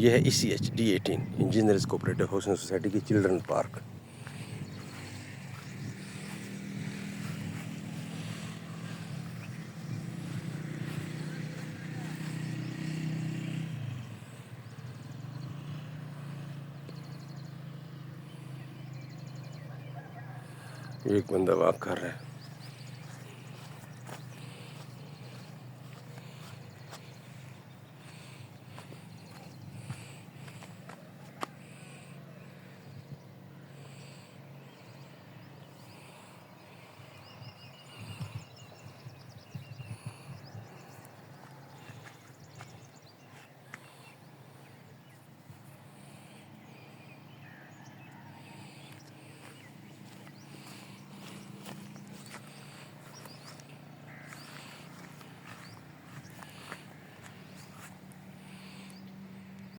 ये है ECH D18 engineers cooperative housing society की चिल्ड्रन पार्क। एक बंदा वॉक कर रहा है।